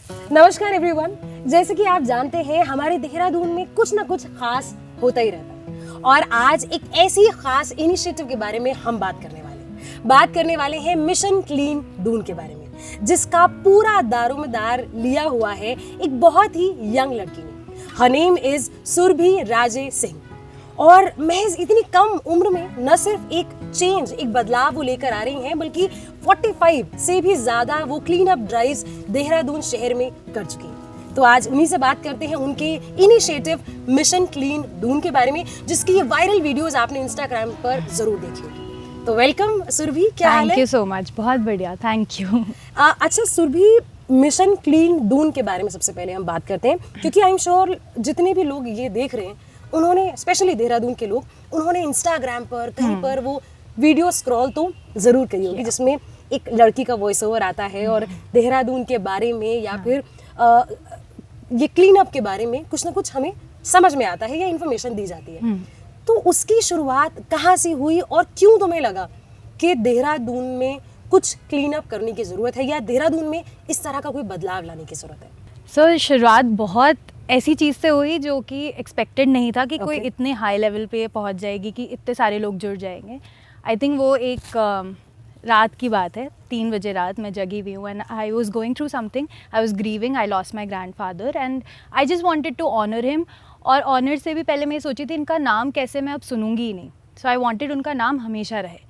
नमस्कार एवरीवन। जैसे कि आप जानते हैं हमारे देहरादून में कुछ ना कुछ खास होता ही रहता है और आज एक ऐसी खास इनिशिएटिव के बारे में हम बात करने वाले हैं मिशन क्लीन दून के बारे में, जिसका पूरा दारोमदार लिया हुआ है एक बहुत ही यंग लड़की ने। हर नेम इज सुरभि राजे सिंह और महज इतनी कम उम्र में न सिर्फ एक बदलाव वो लेकर आ रही हैं, बल्कि 45 से भी ज्यादा वो क्लीन अप ड्राइव्स देहरादून शहर में कर चुकी हैं। तो आज उन्हीं से बात करते हैं उनके इनिशिएटिव मिशन क्लीन दून के बारे में, जिसकी ये वायरल वीडियोस आपने इंस्टाग्राम पर जरूर देखी होगी। तो वेलकम सुरभि, क्या हाल है? थैंक यू सो मच, बहुत बढ़िया, थैंक यू। अच्छा सुरभि, मिशन क्लीन दून के बारे में सबसे पहले हम बात करते हैं, क्योंकि आई एम श्योर जितने भी लोग ये देख रहे हैं उन्होंने, स्पेशली देहरादून के लोग, उन्होंने इंस्टाग्राम पर कहीं पर वो वीडियो स्क्रॉल तो जरूर करी होगी जिसमें एक लड़की का वॉइस ओवर आता है और देहरादून के बारे में या फिर ये क्लीन अप के बारे में कुछ ना कुछ हमें समझ में आता है या इन्फॉर्मेशन दी जाती है। तो उसकी शुरुआत कहाँ से हुई और क्यों तुम्हें लगा कि देहरादून में कुछ क्लीन अप करने की ज़रूरत है या देहरादून में इस तरह का कोई बदलाव लाने की ज़रूरत है? सो शुरुआत बहुत ऐसी चीज़ से हुई जो कि एक्सपेक्टेड नहीं था कि कोई इतने हाई लेवल पे पहुंच जाएगी, कि इतने सारे लोग जुड़ जाएंगे। आई थिंक वो एक रात की बात है, 3 बजे रात मैं जगी हुई हूँ and I was going through something, I was grieving, I lost my grandfather and I just wanted to honour him. और ऑनर से भी पहले मैं सोची थी इनका नाम कैसे मैं अब सुनूंगी ही नहीं, सो आई वॉन्टेड उनका नाम हमेशा रहे।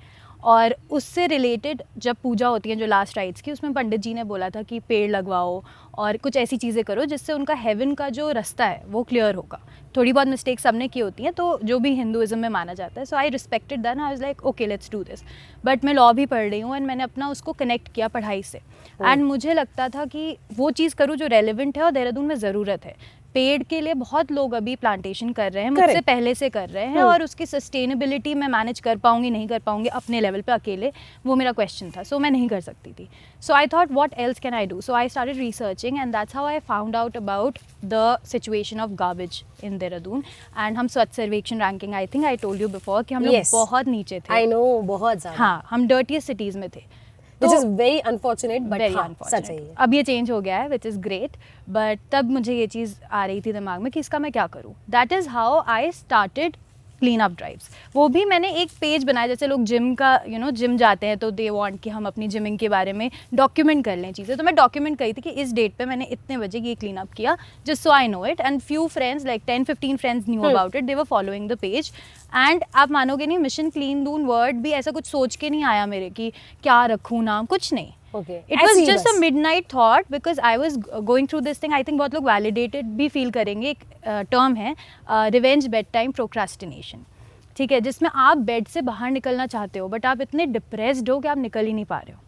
और उससे रिलेटेड जब पूजा होती है जो लास्ट राइट्स की, उसमें पंडित जी ने बोला था कि पेड़ लगवाओ और कुछ ऐसी चीज़ें करो जिससे उनका हेवन का जो रास्ता है वो क्लियर होगा। थोड़ी बहुत मिस्टेक सबने की होती हैं, तो जो भी हिंदुज़म में माना जाता है। So I respected that, I was like okay let's do this. But मैं लॉ भी पढ़ रही हूँ एंड मैंने अपना उसको कनेक्ट किया पढ़ाई से एंड मुझे लगता था कि वो चीज़ करूँ जो रेलिवेंट है और देहरादून में ज़रूरत है। पेड़ के लिए बहुत लोग अभी प्लांटेशन कर रहे हैं, मुझसे पहले से कर रहे हैं, और उसकी सस्टेनेबिलिटी मैं मैनेज कर पाऊंगी नहीं कर पाऊंगी अपने लेवल पे अकेले, वो मेरा क्वेश्चन था। सो मैं नहीं कर सकती थी। So I thought what else can I do. So I started researching and that's how I found out about the situation of garbage in Dehradun. And हम Swachh Survekshan ranking, I think I told you before, कि हम लोग बहुत नीचे थे। I know, बहुत ज़्यादा। हाँ, हम डर्टीएस्ट सिटीज़ में थे। Which is very unfortunate, but very हाँ, unfortunate. सच है ये। अब ये चेंज हो गया है, which is great, but तब मुझे ये चीज़ आ रही थी दिमाग में कि इसका मैं क्या करूँ। That is how I started clean up drives. वो भी मैंने एक पेज बनाया, जैसे लोग जिम का जिम जाते हैं तो दे वांट कि हम अपनी जिमिंग के बारे में डॉक्यूमेंट कर लें चीज़ें। तो मैं डॉक्यूमेंट करी थी कि इस डेट पे मैंने इतने बजे ये क्लीन अप किया, just so I know it. And few friends, like 10-15 friends knew about it, they were following the page. And आप मानोगे नहीं, मिशन क्लीन दून वर्ड भी ऐसा कुछ सोच के नहीं आया मेरे कि क्या रखूँ नाम, कुछ नहीं। It was just a midnight thought because I was going through this thing. I think बहुत लोग validated भी feel करेंगे। एक टर्म है revenge bedtime procrastination, ठीक है, जिसमें आप बेड से बाहर निकलना चाहते हो बट आप इतने डिप्रेस्ड हो कि आप निकल ही नहीं पा रहे हो,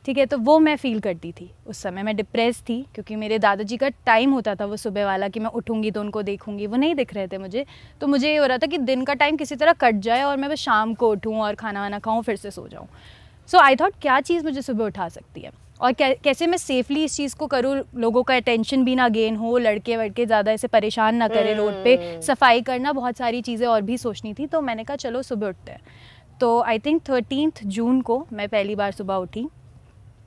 ठीक है। तो वो मैं फील करती थी उस समय। मैं डिप्रेस थी क्योंकि मेरे दादाजी का टाइम होता था वो सुबह वाला कि मैं उठूंगी तो उनको देखूंगी, वो नहीं दिख रहे थे मुझे। तो मुझे ये हो रहा था कि दिन का टाइम किसी तरह कट जाए और मैं बस शाम को उठूँ और खाना वाना खाऊँ, फिर से सो जाऊँ। सो आई थॉट क्या चीज़ मुझे सुबह उठा सकती है और कैसे मैं सेफली इस चीज़ को करूँ, लोगों का अटेंशन भी ना गेन हो, लड़के वड़के ज़्यादा ऐसे परेशान ना करें रोड पे, सफाई करना, बहुत सारी चीज़ें और भी सोचनी थी। तो मैंने कहा चलो सुबह उठते हैं। तो आई थिंक 13 जून को मैं पहली बार सुबह उठी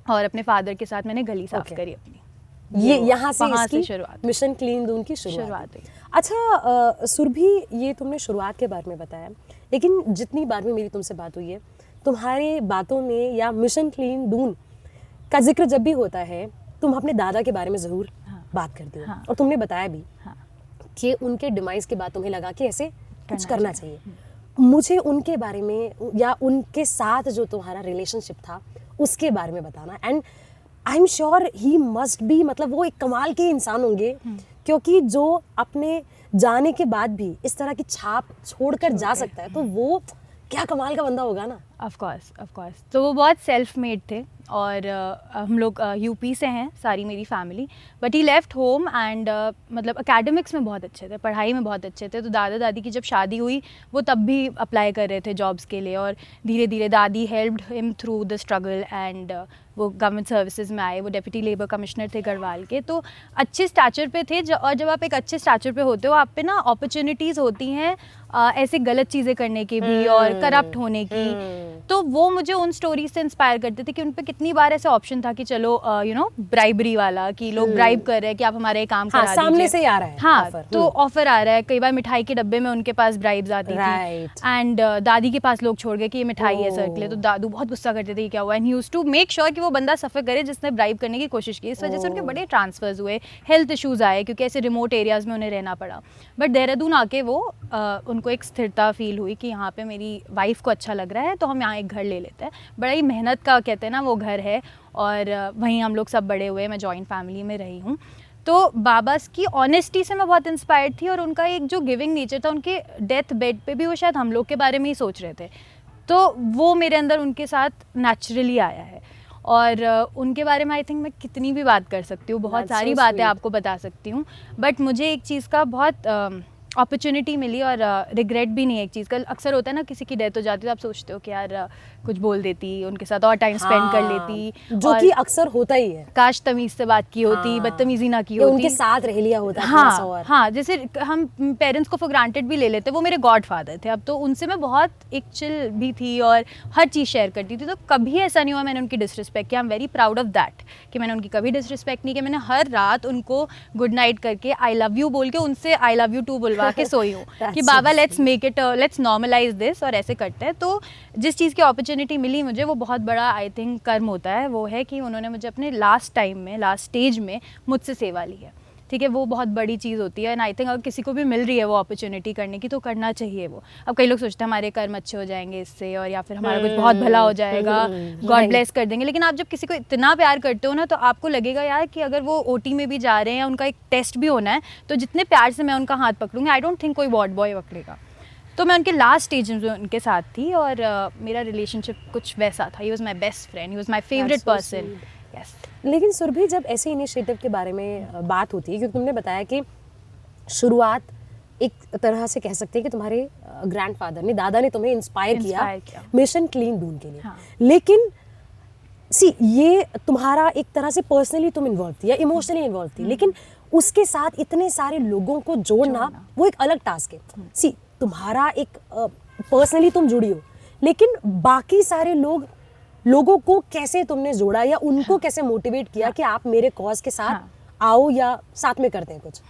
और अपने फादर के साथ मैंने गली साफ करी अपनी। ये यहाँ से इसकी शुरुआत, मिशन क्लीन दून की शुरुआत हुई। अच्छा सुरभि, ये तुमने शुरुआत के बारे में बताया, लेकिन जितनी बार में मेरी तुमसे बात हुई है, तुम्हारे बातों में या मिशन क्लीन दून का जिक्र जब भी होता है, तुम अपने दादा के बारे में ज़रूर बात करते हो। और तुमने बताया भी कि उनके डिमाइस के बाद तुम्हें लगा कि ऐसे कुछ करना चाहिए। मुझे उनके बारे में या उनके साथ जो तुम्हारा रिलेशनशिप था उसके बारे में बताना। And I am sure he must be, मतलब वो एक कमाल के इंसान होंगे, क्योंकि जो अपने जाने के बाद भी इस तरह की छाप छोड़कर जा सकता है, तो वो क्या कमाल का बंदा होगा ना। Of course. तो वो बहुत सेल्फ मेड थे और हम लोग यूपी से हैं, सारी मेरी family. But he left home and मतलब एकेडमिक्स में बहुत अच्छे थे, पढ़ाई में बहुत अच्छे थे। तो दादा दादी की जब शादी हुई वो तब भी अप्लाई कर रहे थे जॉब्स के लिए, और धीरे धीरे दादी helped him through the struggle and वो गवर्नमेंट सर्विसेज में आए। वो डेप्यूटी लेबर कमिश्नर थे गढ़वाल के, तो अच्छे स्टैचर पे थे। और जब आप एक अच्छे स्टैचर पे होते हो, आप पे ना अपॉर्चुनिटीज़ होती हैं ऐसे गलत चीज़ें करने की भी और करप्ट होने की। तो वो मुझे उन स्टोरीज से इंस्पायर करते थे कि उन पे कितनी बार ऐसे ऑप्शन था कि चलो ब्राइबरी वाला, कि लोग ब्राइब कर रहे हैं कि आप हमारा ये काम करा दीजिए, सामने से ही आ रहा है हाँ offer, तो ऑफर आ रहा है। कई बार मिठाई के डब्बे में उनके पास ब्राइब्स आती Right. थी एंड दादी के पास लोग छोड़ गए कि ये मिठाई है सर के लिए, तो दादू बहुत गुस्सा करते थे कि क्या हुआ, and he used to make sure कि वो बंदा सफर करे जिसने ब्राइब करने की कोशिश की। इस वजह से उनके बड़े ट्रांसफर्स हुए, हेल्थ इश्यूज आए क्योंकि ऐसे रिमोट एरियाज में उन्हें रहना पड़ा। बट देहरादून आके वो उनको एक स्थिरता फील हुई कि यहाँ पे मेरी वाइफ को अच्छा लग रहा है तो हम यहाँ एक घर ले लेते हैं। बड़ा ही मेहनत का कहते हैं ना वो घर है, और वहीं हम लोग सब बड़े हुए, मैं जॉइंट फैमिली में रही हूँ। तो बाबा की ऑनेस्टी से मैं बहुत इंस्पायर्ड थी, और उनका एक जो गिविंग नेचर था, उनके डेथ बेड पे भी वो शायद हम लोग के बारे में ही सोच रहे थे, तो वो मेरे अंदर उनके साथ नेचुरली आया है। और उनके बारे में आई थिंक मैं कितनी भी बात कर सकती हूँ, बहुत सारी बातें आपको बता सकती हूँ, बट मुझे एक चीज़ का बहुत अपॉर्चुनिटी मिली, और रिग्रेट भी नहीं है एक चीज़ का। अक्सर होता है ना किसी की डेथ हो जाती है तो आप सोचते हो कि यार कुछ बोल देती, उनके साथ और टाइम स्पेंड कर लेती, जो कि अक्सर होता ही है। काश तमीज़ से बात की होती, बदतमीजी ना की होती, उनके साथ रह लिया होता। हाँ हाँ, जैसे हम पेरेंट्स को फॉर ग्रांटेड भी ले लेते, वो मेरे गॉड फादर थे। अब तो उनसे मैं बहुत एक चिल भी थी और हर चीज़ शेयर करती थी, तो कभी ऐसा नहीं हुआ मैंने उनकी डिसरिस्पेक्ट किया। I am very proud of that कि मैंने उनकी कभी डिसरिस्पेक्ट नहीं किया। मैंने हर रात उनको गुड नाइट करके आई लव यू बोल के उनसे आई लव यू टू बुलवा के सोई हूँ कि बाबा let's make it, let's normalise this, और ऐसे करते हैं। तो जिस चीज़ की अपॉर्चुनिटी मिली मुझे, वो बहुत बड़ा आई थिंक कर्म होता है, वो है कि उन्होंने मुझे अपने लास्ट टाइम में, लास्ट स्टेज में मुझसे सेवा ली है। ठीक है, वो बहुत बड़ी चीज़ होती है, एंड आई थिंक अगर किसी को भी मिल रही है वो अपॉर्चुनिटी करने की तो करना चाहिए वो। अब कई लोग सोचते हैं हमारे कर्म अच्छे हो जाएंगे इससे, और या फिर हमारा कुछ बहुत भला हो जाएगा, गॉड ब्लेस कर देंगे। लेकिन आप जब किसी को इतना प्यार करते हो ना, तो आपको लगेगा यार कि अगर वो ओटी में भी जा रहे हैं, उनका एक टेस्ट भी होना है, तो जितने प्यार से मैं उनका हाथ पकड़ूंगी, आई डोंट थिंक कोई वॉर्ड बॉय पकड़ेगा। तो मैं उनके लास्ट स्टेज में उनके साथ थी, और मेरा रिलेशनशिप कुछ वैसा था। He was my best friend, he was my favourite person. Yes. लेकिन सुरभि, जब ऐसे इनिशिएटिव के बारे में बात होती है, क्योंकि तुमने बताया कि शुरुआत एक तरह से कह सकते हैं कि तुम्हारे ग्रैंडफादर ने, दादा ने तुम्हें इंस्पायर किया मिशन क्लीन दून के लिए। हाँ। लेकिन ये तुम्हारा एक तरह से पर्सनली तुम इन्वॉल्व थी या इमोशनली इन्वॉल्व थी, लेकिन उसके साथ इतने सारे लोगों को जोड़ना वो एक अलग टास्क है। तुम्हारा एक पर्सनली तुम जुड़ी हो, लेकिन बाकी सारे लोगों को कैसे तुमने जोड़ा, या उनको कैसे मोटिवेट किया कि आप मेरे कॉज के साथ आओ या साथ में करते हैं कुछ?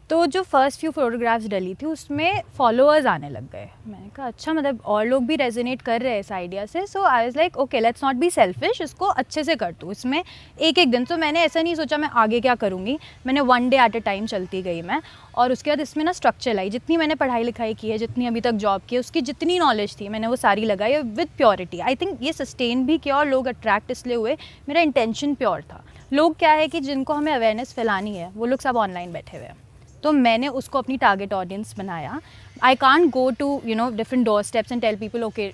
तो जो फर्स्ट फ्यू फोटोग्राफ्स डली थी उसमें फॉलोअर्स आने लग गए। मैंने कहा अच्छा, मतलब और लोग भी रेजोनेट कर रहे हैं इस आइडिया से। So I was like okay, let's not be selfish, इसको अच्छे से कर दूँ इसमें एक दिन। तो मैंने ऐसा नहीं सोचा मैं आगे क्या करूँगी, मैंने one day at a time चलती गई मैं। और उसके बाद इसमें ना स्ट्रक्चर लाई, जितनी मैंने पढ़ाई लिखाई की है, जितनी अभी तक जॉब की है, उसकी जितनी नॉलेज थी मैंने वो सारी लगाई विद प्योरिटी। आई थिंक ये सस्टेन भी किया और लोग अट्रैक्ट इसलिए हुए, मेरा इंटेंशन प्योर था। लोग क्या है कि जिनको हमें अवेयरनेस फैलानी है वो लोग सब ऑनलाइन बैठे हुए हैं, तो मैंने उसको अपनी टारगेट ऑडियंस बनाया। I can't go to different doorsteps and tell people okay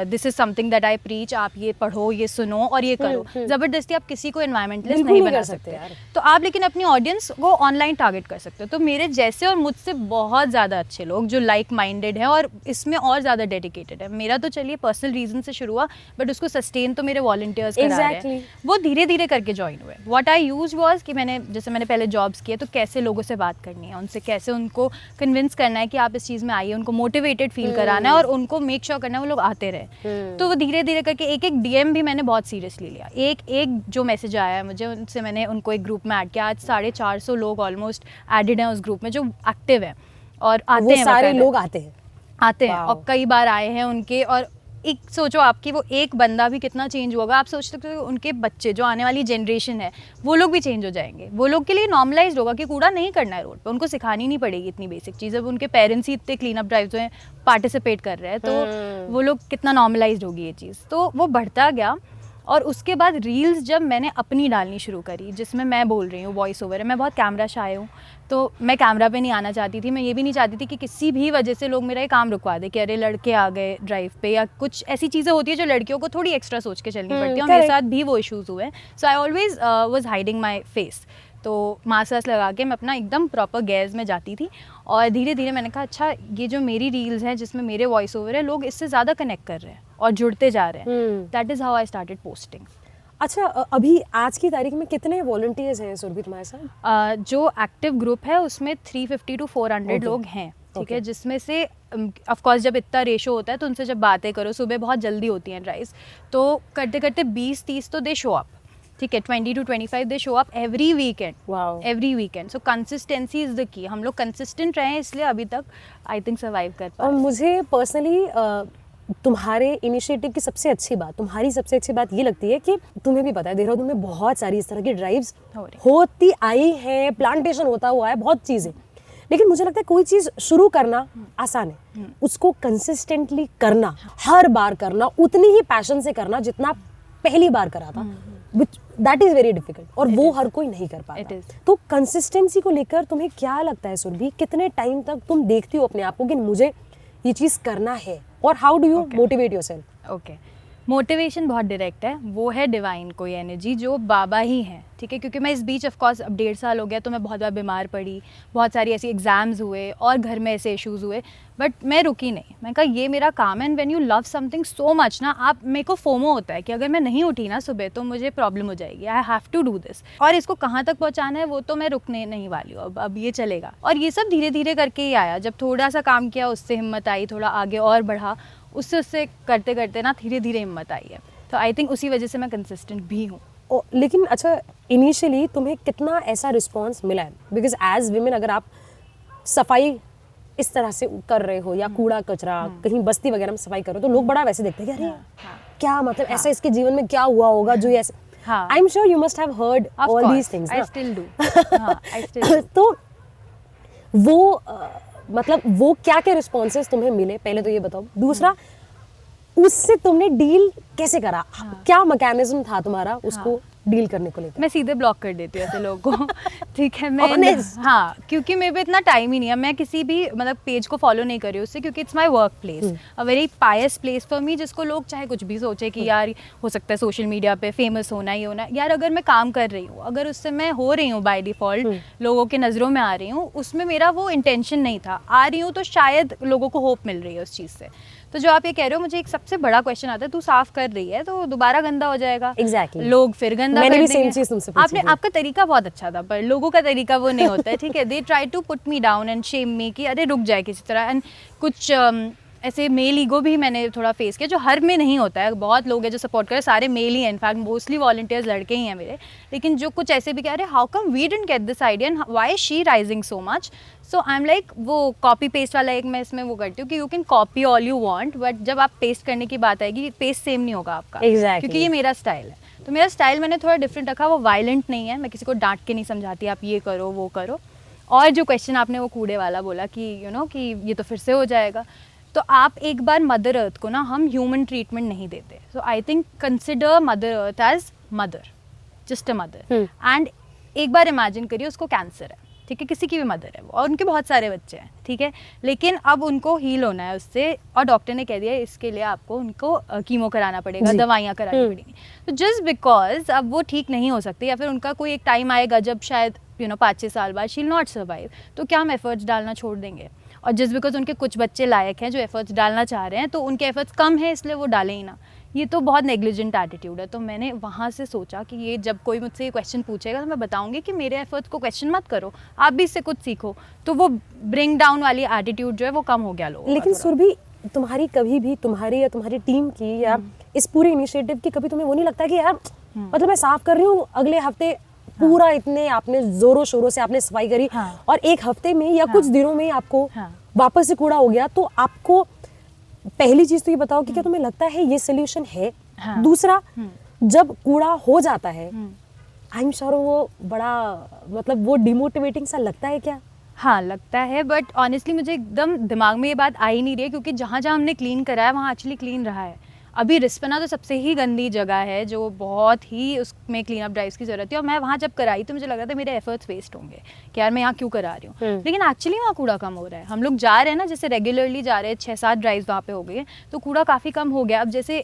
this is something that I preach, आप ये पढ़ो, ये सुनो और ये करो। ज़बरदस्ती आप किसी को एनवायरमेंटलिस्ट नहीं बना सकते यार। तो आप लेकिन अपनी ऑडियंस को ऑनलाइन टारगेट कर सकते हो। तो मेरे जैसे और मुझसे बहुत ज़्यादा अच्छे लोग जो लाइक माइंडेड है और इसमें और ज़्यादा डेडिकेटेड है। मेरा तो चलिए पर्सनल रीज़न से शुरू हुआ, बट उसको सस्टेन तो मेरे वॉलंटियर्स करा रहे हैं। वो धीरे धीरे करके ज्वाइन हुए। व्हाट आई यूज वॉज कि मैंने पहले जॉब्स किए, तो कैसे लोगों से बात करनी है, उनसे कैसे उनको कन्विंस करना है कि आप इस चीज़ में आइए, उनको मोटिवेटेड फील कराना है और उनको मेक श्योर करना है वो लोग आते रहे। तो वो धीरे धीरे करके एक डीएम भी मैंने बहुत सीरियसली लिया। एक जो मैसेज आया है मुझे, उनसे मैंने उनको एक ग्रुप में ऐड किया। आज 450 लोग ऑलमोस्ट एडेड हैं उस ग्रुप में जो एक्टिव है और आते हैं, सारे लोग आते हैं और कई बार आए हैं उनके। और एक सोचो आपकी वो एक बंदा भी कितना चेंज होगा। आप सोच सकते हो उनके बच्चे, जो आने वाली जनरेशन है, वो लोग भी चेंज हो जाएंगे। वो लोग के लिए नॉर्मलाइज होगा कि कूड़ा नहीं करना है रोड पे, उनको सिखानी नहीं पड़ेगी इतनी बेसिक चीज़। अब उनके पेरेंट्स ही इतने क्लीन अप ड्राइव्स में पार्टिसिपेट कर रहे हैं, तो वो लोग कितना नॉर्मलाइज होगी ये चीज़। तो वो बढ़ता गया। और उसके बाद रील्स जब मैंने अपनी डालनी शुरू करी, जिसमें मैं बोल रही हूँ, वॉइस ओवर है, मैं बहुत कैमरा शाय हूँ, तो मैं कैमरा पे नहीं आना चाहती थी। मैं ये भी नहीं चाहती थी कि किसी भी वजह से लोग मेरा ये काम रुकवा दे कि अरे लड़के आ गए ड्राइव पे, या कुछ ऐसी चीज़ें होती है जो लड़कियों को थोड़ी एक्स्ट्रा सोच के चलनी पड़ती है, और मेरे साथ भी वो इशूज़ हुए। So I always was hiding my face. तो मास्क वास्क लगा के मैं अपना एकदम प्रॉपर गैज में जाती थी। और धीरे धीरे मैंने कहा अच्छा, ये जो मेरी रील्स हैं जिसमें मेरे वॉइस ओवर है, लोग इससे ज़्यादा कनेक्ट कर रहे हैं और जुड़ते जा रहे हैं। That is how I started posting. अच्छा, अभी आज की तारीख में कितने वॉलंटियर्स हैं सुरभि तुम्हारे साथ? जो एक्टिव ग्रुप है उसमें 350 to 400 लोग हैं, ठीक है, जिसमें से ऑफ कोर्स जब इतना रेशो होता है तो उनसे जब बातें करो, सुबह बहुत जल्दी होती हैं ड्राइव्स, तो करते करते 20-30 तो दे शो अप, ठीक है, 20 to 25 they show up every weekend, every weekend. So consistency is the key. हम लोग कंसिस्टेंट रहे हैं, इसलिए अभी तक आई थिंक सर्वाइव कर पाए. और मुझे पर्सनली तुम्हारे इनिशिएटिव की सबसे अच्छी बात, तुम्हारी सबसे अच्छी बात ये लगती है कि तुम्हें भी पता है देहरादून में बहुत सारी इस तरह की ड्राइव्स होती आई हैं, प्लांटेशन होता हुआ है, बहुत चीज़ें. लेकिन मुझे लगता है कोई चीज़ शुरू करना आसान है, उसको कंसिस्टेंटली करना, हर बार करना, उतनी ही पैशन से करना जितना पहली बार करा था, दैट इज़ वेरी डिफिकल्ट, और वो हर कोई नहीं कर पाता. तो कंसिस्टेंसी को लेकर तुम्हें क्या लगता है सुरभि, कितने टाइम तक तुम देखती हो अपने आप को कि मुझे ये चीज़ करना है, और how do you motivate yourself? Okay, motivation बहुत डायरेक्ट है, वो है डिवाइन कोई एनर्जी जो बाबा ही हैं, ठीक है. क्योंकि मैं इस बीच ऑफ कोर्स अब 1.5 साल हो गया तो मैं बहुत बार बीमार पड़ी, बहुत सारी ऐसी एग्ज़ाम्स हुए और घर में ऐसे इश्यूज़ हुए, बट मैं रुकी नहीं. मैं कहा ये मेरा काम है. And when you love something so much ना, आप, मेरे को फोमो होता है कि अगर मैं नहीं उठी ना सुबह तो मुझे प्रॉब्लम हो जाएगी. I have to do this, और इसको कहाँ तक पहुँचाना है वो तो मैं रुकने नहीं वाली हूँ. अब ये चलेगा. और ये सब धीरे धीरे करके ही आया. जब थोड़ा सा काम किया उससे हिम्मत आई, थोड़ा आगे और बढ़ा, उससे करते करते ना धीरे धीरे हिम्मत आई है. तो आई थिंक उसी वजह से मैं कंसिस्टेंट भी हूँ. लेकिन अच्छा, इनिशियली तुम्हें कितना ऐसा रिस्पॉन्स मिला है? बिकॉज एज विमेन अगर आप सफाई इस तरह से कर रहे हो, या कूड़ा कचरा कहीं बस्ती वगैरह में सफाई करो, तो लोग बड़ा वैसे देखते हैं कि अरे क्या मतलब ऐसा इसके जीवन में क्या हुआ होगा जो ये ऐसे. I am sure you must have heard all these things. I still do. तो वो मतलब वो क्या क्या रिस्पॉन्सेस तुम्हें मिले, पहले तो ये बताओ. दूसरा, उससे तुमने डील कैसे करा? क्या मैकेनिज्म था तुम्हारा उसको डील करने को लेकर? मैं सीधे ब्लॉक कर देती हूँ ऐसे लोगों को. ठीक है, मैं हाँ, क्योंकि मेरे पे इतना टाइम ही नहीं है. मैं किसी भी मतलब पेज को फॉलो नहीं कर रही हूँ उससे, क्योंकि it's my work place, a very Payas place for me, जिसको लोग चाहे कुछ भी सोचे कि यार हो सकता है सोशल मीडिया पे फेमस होना ही होना. यार अगर मैं काम कर रही हूँ, अगर उससे मैं हो रही हूँ बाय डिफ़ॉल्ट, लोगों के नज़रों में आ रही हूँ, उसमें मेरा वो इंटेंशन नहीं था. आ रही हूँ तो शायद लोगों को होप मिल रही है उस चीज़ से. तो जो आप ये कह रहे हो, मुझे एक सबसे बड़ा क्वेश्चन आता है, तू साफ कर रही है तो दोबारा गंदा हो जाएगा. Exactly. लोग फिर गंदा मैंने कर भी देंगे. सेम चीज़ तुमसे पूछी आपने, आपका तरीका बहुत अच्छा था, पर लोगों का तरीका वो नहीं होता है. ठीक है, they try to put me down and shame me कि अरे रुक जाए किसी तरह. एंड कुछ ऐसे मेल ईगो भी मैंने थोड़ा फेस किया, जो हर में नहीं होता है. बहुत लोग हैं जो सपोर्ट करें, सारे मेल ही हैं, इनफैक्ट मोस्टली वॉलंटियर्स लड़के ही हैं मेरे. लेकिन जो कुछ ऐसे भी कह रहे, how come we didn't get this idea and why is she rising so much. So I am like, वो कॉपी पेस्ट वाला एक मैं इसमें वो करती हूँ कि you can copy all you want, but जब आप पेस्ट करने की बात आएगी, पेस्ट सेम नहीं होगा आपका. क्योंकि ये मेरा स्टाइल है. तो मेरा स्टाइल मैंने थोड़ा डिफरेंट रखा. वो वायलेंट नहीं है, मैं किसी को डांट के नहीं समझाती आप ये करो वो करो. और जो क्वेश्चन आपने वो कूड़े वाला बोला कि यू नो कि ये तो फिर से हो जाएगा, तो आप एक बार मदर अर्थ को ना हम ह्यूमन ट्रीटमेंट नहीं देते. So I think consider mother earth as mother, just a mother. And एक बार इमेजिन करिए उसको कैंसर है, ठीक है, किसी की भी मदर है वो, और उनके बहुत सारे बच्चे हैं, ठीक है, लेकिन अब उनको हील होना है उससे, और डॉक्टर ने कह दिया इसके लिए आपको उनको कीमो कराना पड़ेगा, दवाइयाँ करानी पड़ेंगी. तो जस्ट बिकॉज अब वो ठीक नहीं हो सकती, या फिर उनका कोई एक टाइम आएगा जब शायद 5-6 साल बाद शी विल नॉट सर्वाइव, तो क्या हम एफर्ट्स डालना छोड़ देंगे? और जस्ट बिकॉज उनके कुछ बच्चे लायक हैं जो एफर्ट्स डालना चाह रहे हैं, तो उनके एफर्ट्स कम हैं इसलिए वो डालें ही ना. ये तो बहुत नेग्लिजेंट एटीट्यूड है. तो मैंने वहाँ से सोचा कि ये जब कोई मुझसे ये क्वेश्चन पूछेगा तो मैं बताऊंगी कि मेरे एफर्ट्स को क्वेश्चन मत करो, आप भी इससे कुछ सीखो. तो वो ब्रिंग डाउन वाली एटीट्यूड जो है वो कम हो गया लोगों का. लेकिन सुरभि, तुम्हारी कभी भी, तुम्हारी या तुम्हारी टीम की या इस पूरे इनिशिएटिव की, कभी तुम्हें वो नहीं लगता कि यार मतलब मैं साफ कर रही हूँ, अगले हफ्ते पूरा इतने आपने जोरों शोरों से आपने सफाई करी, और एक हफ्ते में या कुछ दिनों में आपको वापस से कूड़ा हो गया, तो आपको पहली चीज तो ये बताओ कि क्या तुम्हें लगता है ये सोल्यूशन है? दूसरा, जब कूड़ा हो जाता है, आई एम श्योर वो बड़ा मतलब वो डिमोटिवेटिंग सा लगता है क्या? हाँ लगता है, बट ऑनेस्टली मुझे एकदम दिमाग में ये बात आ ही नहीं रही है, क्योंकि जहाँ जहाँ हमने क्लीन कराया वहाँ एक्चुअली क्लीन रहा है. अभी रिस्पना तो सबसे ही गंदी जगह है, जो बहुत ही उसमें क्लीन अप ड्राइव्स की ज़रूरत है. और मैं वहाँ जब कराई तो मुझे लग रहा था मेरे एफर्ट्स वेस्ट होंगे कि यार मैं यहाँ क्यों करा रही हूँ. लेकिन एक्चुअली वहाँ कूड़ा कम हो रहा है. हम लोग जा रहे हैं ना, जैसे रेगुलरली जा रहे हैं, 6-7 ड्राइव्स वहाँ पे हो गई है, तो कूड़ा काफ़ी कम हो गया. अब जैसे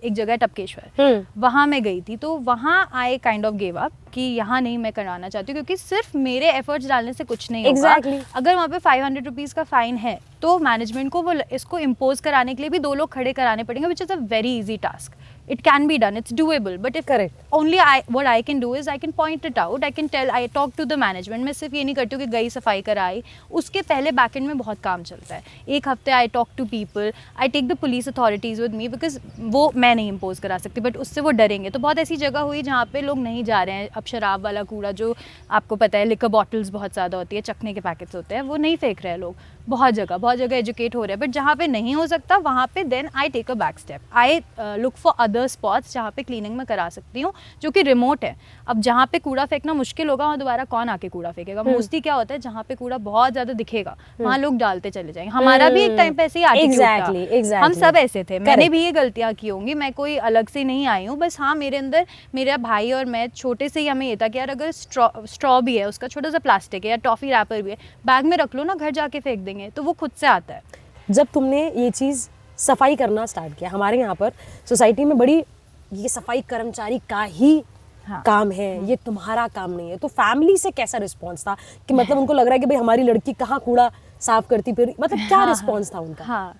एक जगह टपकेश्वर, वहाँ मैं गई थी, तो वहाँ I kind of give up कि यहाँ नहीं मैं करवाना चाहती हूँ, क्योंकि सिर्फ मेरे एफर्ट्स डालने से कुछ नहीं होगा. अगर वहाँ पे 500 रुपीज़ का फाइन है तो मैनेजमेंट को वो इसको इम्पोज कराने के लिए भी 2 लोग खड़े कराने पड़ेंगे, which is a very easy task. It can be done, it's doable, but if Correct. only what I can do is I can point it out, I can tell, I talk to the management. मैं सिर्फ ये नहीं करती हूँ कि गई सफाई कराई, उसके पहले बैकएंड में बहुत काम चलता है. एक हफ्ते I talk to people, I take the police authorities with me because वो मैं नहीं इम्पोज करा सकती, बट उससे वो डरेंगे. तो बहुत ऐसी जगह हुई जहाँ पे लोग नहीं जा रहे हैं. अब शराब वाला कूड़ा जो आपको पता है, लिकर बॉटल्स बहुत ज़्यादा होती है, चखने के पैकेट्स होते हैं, वो नहीं फेंक रहे हैं लोग. बहुत जगह एजुकेट हो रहे हैं, बट जहाँ पे नहीं हो सकता वहाँ पे then I take a back step. I look for other spots जहाँ पे क्लीनिंग में करा सकती हूँ, जो कि रिमोट है. अब जहाँ पे कूड़ा फेंकना मुश्किल होगा वहाँ दोबारा कौन आके कूड़ा फेंकेगा. मोस्टली क्या होता है, जहाँ पे कूड़ा बहुत ज़्यादा दिखेगा वहाँ लोग डालते चले जाएंगे. हमारा भी एक टाइम पे ऐसे ही attitude था. Exactly. हम सब ऐसे थे. मैंने भी ये गलतियाँ की होंगी, मैं कोई अलग से नहीं आई हूँ. बस हाँ, मेरे अंदर मेरा भाई और मैं छोटे से ही हमें ये था कि यार अगर स्ट्रॉ भी है, उसका छोटा सा प्लास्टिक है या टॉफ़ी रैपर भी है, बैग में रख लो ना, घर जाके फेंक देंगे. तो वो खुद से आता है. जब तुमने ये चीज़ सफाई करना स्टार्ट किया, हमारे यहाँ पर सोसाइटी में बड़ी ये सफाई कर्मचारी का ही काम है, ये तुम्हारा काम नहीं है. तो फैमिली से कैसा रिस्पॉन्स था कि मतलब उनको लग रहा है कि भाई हमारी लड़की कहाँ कूड़ा साफ करती फिर, मतलब क्या रिस्पॉन्स था उनका? हाँ,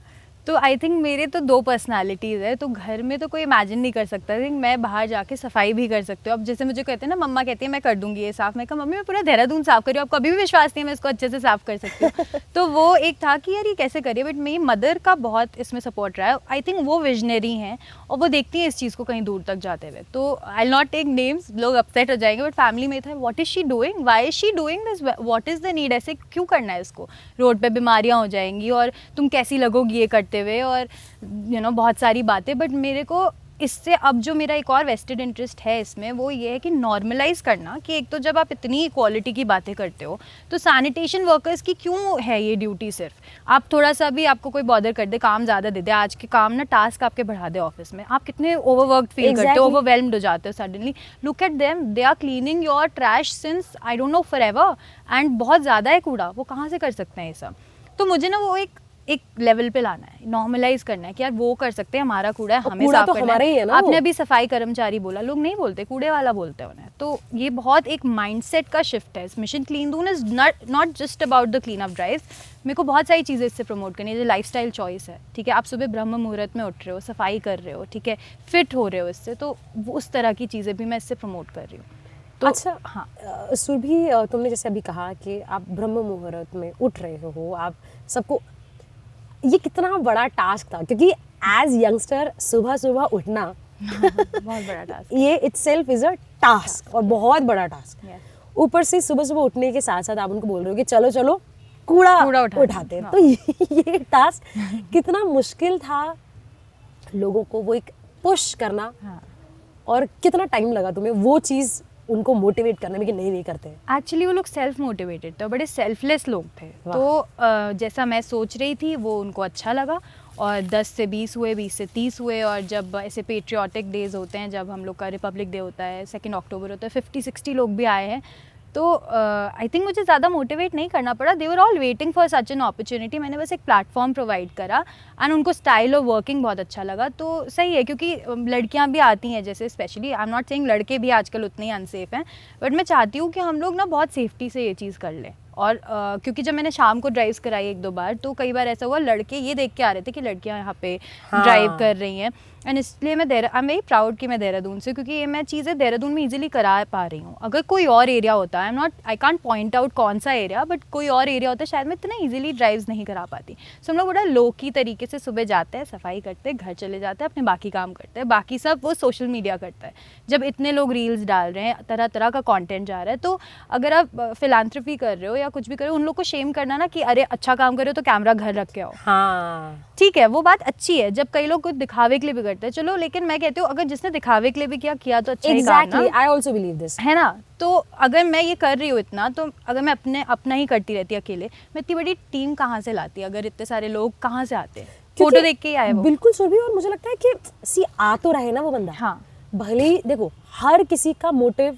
तो आई थिंक मेरे तो 2 पर्सनालिटीज़ है, तो घर में तो कोई इमेजिन नहीं कर सकता. आई थिंक मैं बाहर जाके सफाई भी कर सकती हूँ. अब जैसे मुझे कहते हैं ना, मम्मा कहती है मैं कर दूंगी ये साफ़, मैं कहा मम्मी मैं पूरा देहरादून साफ़ कर रही हूँ, आपको कभी भी विश्वास नहीं है मैं इसको अच्छे से साफ़ कर सकती हूँ. तो वो एक था कि यार ये कैसे करिए, बट मेरी मदर का बहुत इसमें सपोर्ट रहा है. आई थिंक वो विजनरी हैं और वो देखती हैं इस चीज़ को कहीं दूर तक जाते हुए. तो I will not take names, लोग अपसेट हो जाएंगे, बट फैमिली में था what is she doing, why is she doing this, what is the need, ऐसे क्यों करना है इसको, रोड पे बीमारियाँ हो जाएंगी और तुम कैसी लगोगी ये करते हुए, और बहुत सारी बातें. बट मेरे को इससे अब जो मेरा एक और वेस्टेड इंटरेस्ट है इसमें, वो ये है कि नॉर्मलाइज करना कि एक तो जब आप इतनी इक्वालिटी की बातें करते हो तो सैनिटेशन वर्कर्स की क्यों है ये ड्यूटी. सिर्फ आप थोड़ा सा भी आपको कोई बॉदर कर दे, काम ज़्यादा दे दे, आज के काम ना टास्क आपके बढ़ा दे ऑफिस में, आप कितने ओवरवर्कड फील करते हो, ओवरवेल्म्ड हो जाते हो suddenly. Look at them, they are cleaning your trash since I don't know forever, and बहुत ज़्यादा है कूड़ा, वो कहाँ से कर सकते हैं ये सब. तो मुझे ना वो एक लेवल पे लाना है, नॉर्मलाइज करना है कि यार वो कर सकते हैं, हमारा कूड़ा है, हमें साफ करना है. आपने अभी सफाई कर्मचारी बोला, लोग नहीं बोलते, कूड़े वाला बोलते हैं उन्हें. तो ये बहुत एक माइंडसेट का शिफ्ट है. Mission clean Doon is not just about the clean up drive. मेरे को बहुत सारी चीज़ें इससे प्रमोट करनी है. जो लाइफस्टाइल चॉइस है, ठीक है, आप सुबह ब्रह्म मुहूर्त में उठ रहे हो, सफाई कर रहे हो, ठीक है, फिट हो रहे हो इससे, तो उस तरह की चीज़ें भी मैं इससे प्रमोट कर रही हूँ. तो अच्छा, हाँ सुरभि, तुमने जैसे अभी कहा कि आप ब्रह्म मुहूर्त में उठ रहे हो, आप सबको, ये कितना बड़ा टास्क था, क्योंकि एज यंगस्टर सुबह उठना बहुत बड़ा टास्क, ये इटसेल्फ इज अ टास्क, और बहुत बड़ा टास्क. ऊपर से सुबह उठने के साथ साथ आप उनको बोल रहे हो कि चलो चलो कूड़ा उठाते हैं. तो ये टास्क कितना मुश्किल था लोगों को वो एक पुश करना, और कितना टाइम लगा तुम्हें वो चीज़ उनको मोटिवेट करने में कि नहीं करते हैं? एक्चुअली वो लोग सेल्फ मोटिवेटेड थे, बड़े सेल्फलेस लोग थे. तो जैसा मैं सोच रही थी वो उनको अच्छा लगा, और 10 से 20 हुए, 20 से 30 हुए. और जब ऐसे पेट्रियाटिक डेज होते हैं, जब हम लोग का रिपब्लिक डे होता है, 2 अक्टूबर होता है, 50-60 लोग भी आए हैं. तो आई थिंक मुझे ज़्यादा मोटिवेट नहीं करना पड़ा. They were all waiting for such an opportunity. मैंने बस एक प्लेटफॉर्म प्रोवाइड करा, एंड उनको स्टाइल ऑफ वर्किंग बहुत अच्छा लगा. तो सही है, क्योंकि लड़कियां भी आती हैं, जैसे specially I am not saying लड़के भी आजकल उतने ही अनसेफ हैं, बट मैं चाहती हूँ कि हम लोग ना बहुत सेफ्टी से ये चीज़ कर लें. और क्योंकि जब मैंने शाम को ड्राइव्स कराई 1-2 बार, तो कई बार ऐसा हुआ लड़के ये देख के आ रहे थे कि लड़कियां यहाँ पे ड्राइव कर रही हैं. एंड इसलिए मैं आई एम वेरी प्राउड कि मैं देहरादून से, क्योंकि ये मैं चीज़ें देहरादून में इजीली करा पा रही हूँ. अगर कोई और एरिया होता, आई कांट पॉइंट आउट कौन सा एरिया, बट कोई और एरिया होता शायद मैं इतना इजीली ड्राइव्स नहीं करा पाती. सो हम लोग बड़ा लो की तरीके से सुबह जाते हैं, सफाई करते हैं, घर चले जाते हैं, अपने बाकी काम करते हैं. बाकी सब वो सोशल मीडिया करता है. जब इतने लोग रील्स डाल रहे हैं, तरह तरह का कॉन्टेंट जा रहा है, तो अगर आप फिलांथ्रपी कर रहे हो या कुछ भी कर रहे हो, उन लोग को शेम करना ना कि अरे अच्छा काम कर रहे हो तो कैमरा घर रख के आओ. हाँ ठीक है, वो बात अच्छी है जब कई लोग कुछ दिखावे के लिए भी करते हैं, चलो, लेकिन मैं कहती हूँ अगर जिसने दिखावे के लिए भी किया तो अच्छा ही काम ना. I also believe this. है ना. तो अगर मैं ये कर रही हूँ इतना, तो अगर मैं अपना ही करती रहती अकेले, मैं इतनी बड़ी टीम कहाँ से लाती, अगर इतने सारे लोग कहाँ से आते हैं, फोटो देख के ही आए वो. बिल्कुल सुरभि, और मुझे लगता है कि आ तो रहे ना वो बंदा. हाँ, भले ही देखो हर किसी का मोटिव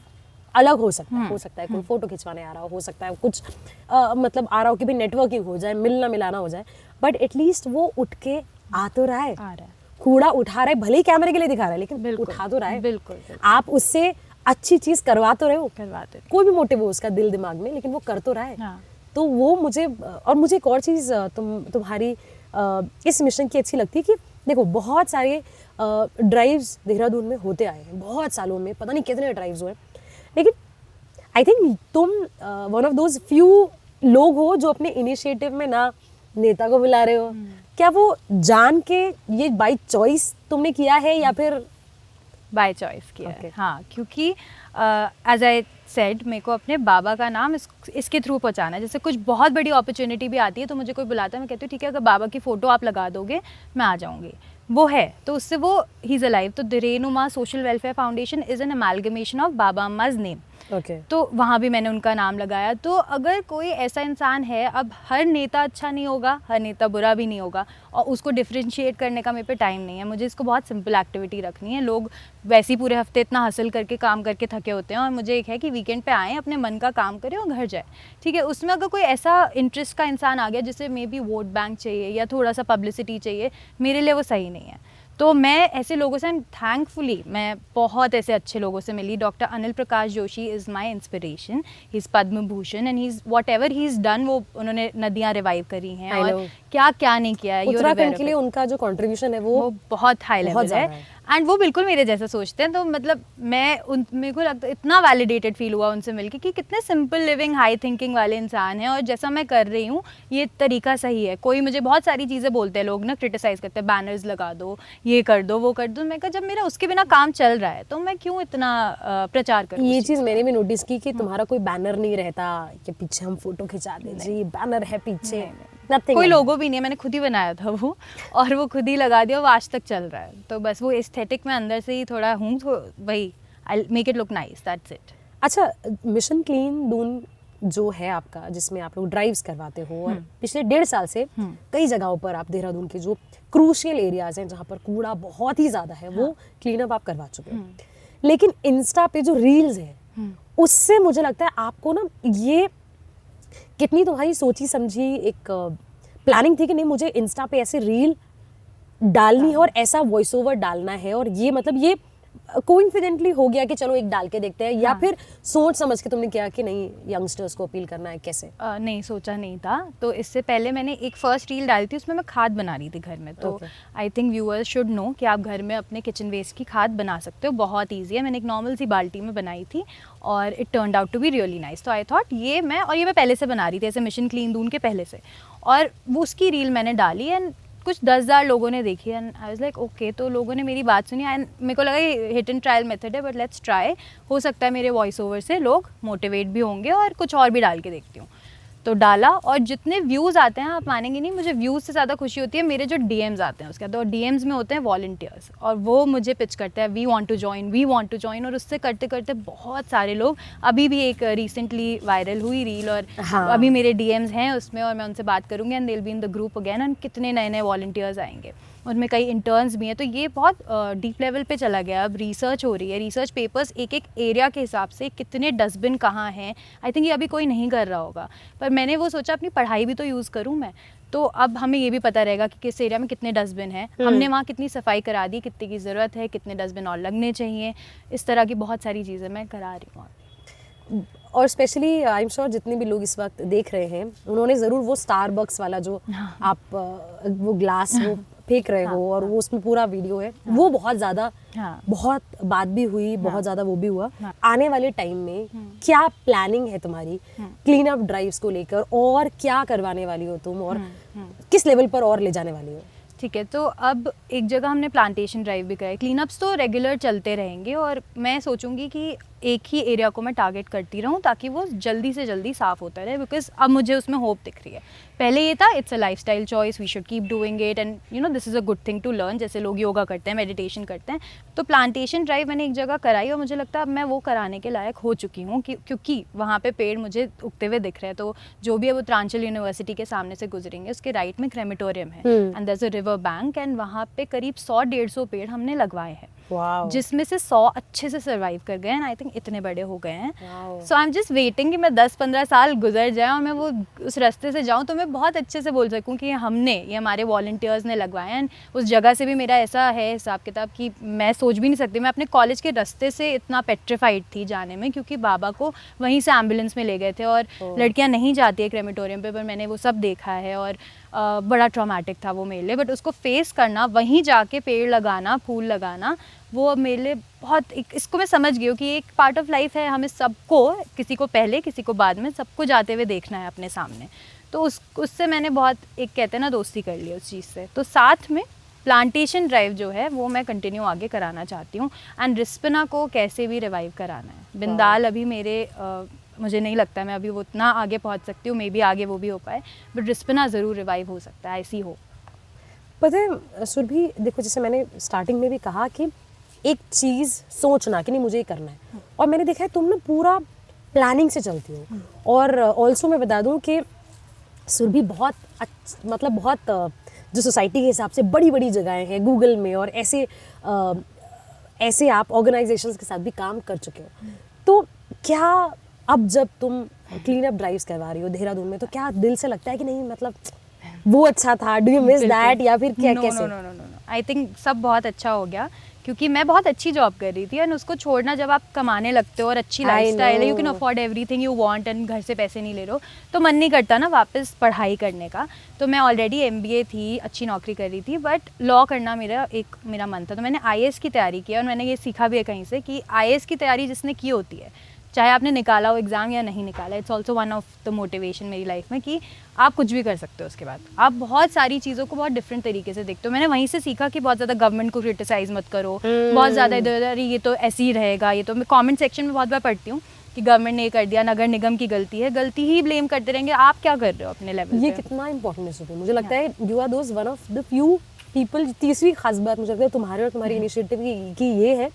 अलग हो सकता है कोई फोटो खिंचवाने आ रहा हो सकता है कुछ मतलब आ रहा हो कि भी नेटवर्किंग हो जाए, मिलना मिलाना हो जाए, बट एटलीस्ट वो उठ के आ तो रहा है, कूड़ा उठा रहा है, भले ही कैमरे के लिए दिखा रहा है, लेकिन उठा तो रहा है. बिल्कुल. आप उससे अच्छी चीज करवा तो रहे हो, कोई भी मोटिव हो उसका दिल दिमाग में, लेकिन वो कर तो रहा है. तो वो मुझे एक और चीज तुम्हारी इस मिशन की अच्छी लगती है कि देखो बहुत सारे ड्राइव्स देहरादून में होते आए हैं बहुत सालों में, पता नहीं कितने ड्राइव्स हुए, लेकिन आई थिंक तुम वन ऑफ दोज फ्यू लोग हो जो अपने इनिशिएटिव में ना नेता को बुला रहे हो। क्या वो जान के ये बाय चॉइस तुमने किया है या फिर बाय चॉइस किया Okay. है? हाँ, क्योंकि एज आई सेड मेरे को अपने बाबा का नाम इसके थ्रू पहुँचाना है। जैसे कुछ बहुत बड़ी अपॉर्चुनिटी भी आती है तो मुझे कोई बुलाता है, मैं कहती हूँ ठीक है, अगर बाबा की फ़ोटो आप लगा दोगे मैं आ जाऊँगी, वो है तो उससे वो ही इज़ अलाइव। तो Renuma social welfare foundation is an amalgamation of baba Amma's name. Okay तो वहाँ भी मैंने उनका नाम लगाया। तो अगर कोई ऐसा इंसान है, अब हर नेता अच्छा नहीं होगा, हर नेता बुरा भी नहीं होगा, और उसको डिफ्रेंशिएट करने का मेरे पे टाइम नहीं है। मुझे इसको बहुत सिंपल एक्टिविटी रखनी है। लोग वैसे ही पूरे हफ्ते इतना हसल करके काम करके थके होते हैं, और मुझे एक है कि वीकेंड पे आएँ, अपने मन का काम करें और घर जाए। ठीक है, उसमें अगर कोई ऐसा इंटरेस्ट का इंसान आ गया जिसे मे बी वोट बैंक चाहिए या थोड़ा सा पब्लिसिटी चाहिए, मेरे लिए वो सही नहीं है। तो मैं ऐसे लोगों से, थैंकफुली मैं बहुत ऐसे अच्छे लोगों से मिली। Doctor Anil Prakash Joshi is my inspiration. He is Padma Bhushan and he is whatever he is done, वो उन्होंने नदियाँ रिवाइव करी हैं और क्या क्या नहीं किया है। उत्तराखंड के लिए उनका जो कंट्रीब्यूशन है वो बहुत हाई लेवल है एंड वो बिल्कुल मेरे जैसा सोचते हैं। तो मतलब मेरे को लगता है इतना वैलिडेटेड फील हुआ उनसे मिलके कि कितने सिंपल लिविंग हाई थिंकिंग वाले इंसान हैं, और जैसा मैं कर रही हूँ ये तरीका सही है। कोई मुझे बहुत सारी चीज़ें बोलते हैं, लोग ना क्रिटिसाइज करते हैं, बैनर्स लगा दो, ये कर दो, वो कर दो। मैं कहा जब मेरा उसके बिना काम चल रहा है तो मैं क्यों इतना प्रचार करूँ। ये चीज़ मैंने भी नोटिस की कि तुम्हारा कोई बैनर नहीं रहता कि पीछे हम फोटो खिंचा दें जी, बैनर है पीछे, nothing कोई like लोगो भी नहीं है, मैंने खुद ही बनाया था वो, और वो खुद ही लगा दिया, वो आज तक चल रहा है। तो बस वो एस्थेटिक में अंदर से ही थोड़ा हूँ, तो वही I make it look nice, that's it. अच्छा, मिशन क्लीन दून जो है आपका, जिसमें आप लोग ड्राइव्स करवाते हो और पिछले 1.5 साल से कई जगहों पर आप देहरादून के जो क्रूशियल एरियाज हैं जहाँ पर कूड़ा बहुत ही ज़्यादा है वो क्लीन अप आप करवा चुके हो। लेकिन इंस्टा पे जो रील्स हैं उससे मुझे लगता है आपको ना, ये कितनी तुम्हारी सोची समझी एक प्लानिंग थी कि नहीं मुझे इंस्टा पे ऐसे रील डालनी है और ऐसा वॉइस ओवर डालना है, और ये मतलब ये कोइंसिडेंटली हो गया कि चलो एक डाल के देखते हैं, या फिर सोच समझ के तुमने किया कि नहीं यंगस्टर्स को अपील करना है, कैसे? नहीं, सोचा नहीं था। तो इससे पहले मैंने एक फर्स्ट रील डाली थी, उसमें मैं खाद बना रही थी घर में। तो I think viewers should know कि आप घर में अपने किचन वेस्ट की खाद बना सकते हो, बहुत ईजी है। मैंने एक नॉर्मल सी बाल्टी में बनाई थी और it turned out to be really nice. तो आई थॉट ये मैं पहले से बना रही थी, ऐसे मिशन क्लीन दून के पहले से, और वो उसकी रील मैंने डाली एंड कुछ 10,000 लोगों ने देखी and I was like okay. तो लोगों ने मेरी बात सुनी एंड मेरे को लगा ये हिट एंड ट्रायल मेथड है, बट लेट्स ट्राई, हो सकता है मेरे वॉइस ओवर से लोग मोटिवेट भी होंगे और कुछ और भी डाल के देखती हूँ। तो डाला और जितने व्यूज़ आते हैं आप मानेंगे नहीं, मुझे व्यूज़ से ज़्यादा खुशी होती है मेरे जो डीएम्स आते हैं उसके बाद। और डीएम्स में होते हैं वॉलंटियर्स और वो मुझे पिच करते हैं वी वांट टू जॉइन, और उससे करते करते बहुत सारे लोग, अभी भी एक रिसेंटली वायरल हुई रील और अभी मेरे डीएम्स हैं उसमें, और मैं उनसे बात करूँगी and they will be in the group again, and कितने नए नए वॉलंटियर्स आएंगे, उनमें कई इंटर्न्स भी हैं। तो ये बहुत डीप लेवल पे चला गया। अब रिसर्च हो रही है, रिसर्च पेपर्स एक एक एरिया के हिसाब से कितने डस्टबिन कहाँ हैं, आई थिंक ये अभी कोई नहीं कर रहा होगा, पर मैंने वो सोचा अपनी पढ़ाई भी तो यूज़ करूँ मैं। तो अब हमें ये भी पता रहेगा कि किस एरिया में कितने डस्टबिन हैं, हमने वहाँ कितनी सफाई करा दी, कितने की ज़रूरत है, कितने डस्टबिन और लगने चाहिए, इस तरह की बहुत सारी चीज़ें मैं करा रही हूँ। और स्पेशली आई एम श्योर जितने भी लोग इस वक्त देख रहे हैं उन्होंने ज़रूर वो स्टारबक्स वाला जो आप वो ग्लास वो फेंक रहे हो और वो उसमें पूरा वीडियो है, वो बहुत ज़्यादा बहुत बात भी हुई, बहुत ज़्यादा वो भी हुआ। आने वाले टाइम में क्या प्लानिंग है तुम्हारी क्लीन अप ड्राइव्स को लेकर, और क्या करवाने वाली हो तुम, और किस लेवल पर और ले जाने वाली हो? ठीक है, तो अब एक जगह हमने प्लांटेशन ड्राइव भी कराई। क्लीनअप्स तो रेगुलर चलते रहेंगे और मैं सोचूंगी कि एक ही एरिया को मैं टारगेट करती रहूं ताकि वो जल्दी से जल्दी साफ़ होता रहे, बिकॉज अब मुझे उसमें होप दिख रही है। पहले ये था it's a lifestyle choice, we should keep doing it and you know this is a good thing to learn, जैसे लोग योगा करते हैं, मेडिटेशन करते हैं। तो प्लांटेशन ड्राइव मैंने एक जगह कराई और मुझे लगता है अब मैं वो कराने के लायक हो चुकी हूँ क्योंकि वहाँ पे पेड़ मुझे उगते हुए दिख रहे हैं। तो जो भी है वो उत्तरांचल यूनिवर्सिटी के सामने से गुजरेंगे, उसके राइट में क्रेमेटोरियम है and there is a river bank, and वहाँ पे करीब 100-150 पेड़ हमने लगवाए हैं, जिसमें से 100 अच्छे से सर्वाइव कर गए हैं, आई थिंक इतने बड़े हो गए हैं। सो आई एम जस्ट वेटिंग कि मैं 10-15 साल गुजर जाए और मैं वो उस रास्ते से जाऊँ तो मैं बहुत अच्छे से बोल सकूँ कि ये हमारे वॉलंटियर्स ने लगवाए हैं। उस जगह से भी मेरा ऐसा है हिसाब किताब कि मैं सोच भी नहीं सकती, मैं अपने कॉलेज के रास्ते से इतना पेट्रीफाइड थी जाने में, क्योंकि बाबा को वहीं से एम्बुलेंस में ले गए थे और लड़कियाँ नहीं जाती है क्रेमेटोरियम पे, पर मैंने वो सब देखा है। और बड़ा ट्रॉमेटिक था वो मेरे लिए, बट उसको फेस करना, वहीं जाके पेड़ लगाना, फूल लगाना, वो अब मेरे लिए बहुत इसको मैं समझ गई हूँ कि एक पार्ट ऑफ लाइफ है, हमें सबको, किसी को पहले किसी को बाद में, सबको जाते हुए देखना है अपने सामने। तो उससे मैंने बहुत, एक कहते हैं ना, दोस्ती कर ली उस चीज़ से। तो साथ में प्लांटेशन ड्राइव जो है वो मैं कंटिन्यू आगे कराना चाहती हूँ, एंड रिस्पना को कैसे भी रिवाइव कराना है। बिंदाल अभी मेरे मुझे नहीं लगता मैं अभी वो उतना आगे पहुँच सकती हूँ, मे बी आगे वो भी हो पाए, बट रिस्पना ज़रूर रिवाइव हो सकता है, ऐसी हो। पता है सुरभि, देखो जैसे मैंने स्टार्टिंग में भी कहा कि एक चीज़ सोचना कि नहीं मुझे ये करना है, और मैंने देखा है तुम ना पूरा प्लानिंग से चलती हो। और ऑल्सो मैं बता दूं कि सुरभि बहुत मतलब बहुत जो सोसाइटी के हिसाब से बड़ी बड़ी जगहें हैं गूगल में, और ऐसे आप ऑर्गेनाइजेशंस के साथ भी काम कर चुके हो। तो क्या अब जब तुम क्लीन अप ड्राइव्स करवा रही हो देहरादून में, तो क्या दिल से लगता है कि नहीं मतलब वो अच्छा था, डू यू मिस दैट, या फिर क्या? कैसे? नो, आई थिंक सब बहुत अच्छा हो गया, क्योंकि मैं बहुत अच्छी जॉब कर रही थी, एंड उसको छोड़ना, जब आप कमाने लगते हो और अच्छी लाइफस्टाइल है, you can afford everything you want, and घर से पैसे नहीं ले रहे हो, तो मन नहीं करता ना वापस पढ़ाई करने का। तो मैं ऑलरेडी MBA थी, अच्छी नौकरी कर रही थी, बट लॉ करना मेरा मन था। तो मैंने IAS की तैयारी की, और मैंने ये सीखा भी है कहीं से कि IAS की तैयारी जिसने की होती है, चाहे आपने निकाला हो एग्ज़ाम या नहीं निकाला, it's also one of the motivation मेरी लाइफ में कि आप कुछ भी कर सकते हो उसके बाद। आप बहुत सारी चीज़ों को बहुत डिफरेंट तरीके से देखते हो। मैंने वहीं से सीखा कि बहुत ज़्यादा गवर्नमेंट को क्रिटिसाइज़ मत करो, बहुत ज़्यादा इधर ये तो ऐसे ही रहेगा, ये तो मैं कमेंट सेक्शन में बहुत बार पढ़ती हूँ कि गवर्नमेंट ने ये कर दिया, नगर निगम की गलती है, गलती ही ब्लेम करते रहेंगे। आप क्या कर रहे हो अपने लेवल पे? ये कितना इंपॉर्टेंट है। मुझे लगता है you are those one of the few people. तीसरी खास बात मुझे लगता है तुम्हारे और तुम्हारी इनिशिएटिव की ये है